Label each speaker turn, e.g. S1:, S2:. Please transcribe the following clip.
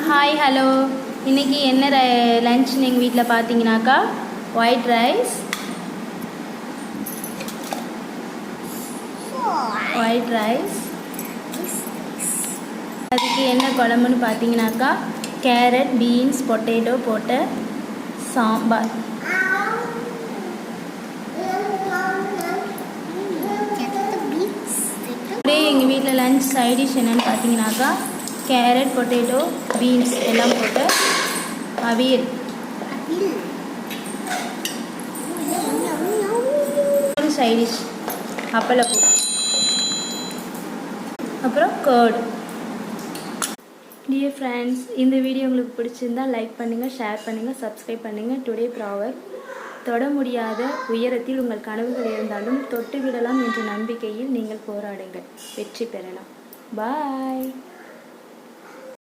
S1: Hi hello. இன்றைக்கி என்ன லன்ச்னு எங்கள் வீட்டில் பார்த்தீங்கன்னாக்கா ஒயிட் ரைஸ், அதுக்கு என்ன குழம்புன்னு பார்த்தீங்கன்னாக்கா கேரட், பீன்ஸ், பொட்டேட்டோ போட்ட சாம்பார். எங்கள் வீட்டில் லன்ச் சைடிஷ் என்னென்னு பார்த்தீங்கன்னாக்கா கேரட், பொட்டேட்டோ, பீன்ஸ் எல்லாம் போட்டு அவியல். சைடிஷ் அப்பளப்பூ, அப்புறம் கர்ட். டியர் ஃப்ரெண்ட்ஸ், இந்த வீடியோ உங்களுக்கு பிடிச்சிருந்தால் லைக் பண்ணுங்கள், ஷேர் பண்ணுங்கள், சப்ஸ்கிரைப் பண்ணுங்கள். டுடே ப்ராவர்: தொட முடியாத உயரத்தில் உங்கள் கனவுகள் இருந்தாலும் தொட்டு விடலாம் என்ற நம்பிக்கையில் நீங்கள் போராடுங்கள், வெற்றி பெறலாம். பாய்.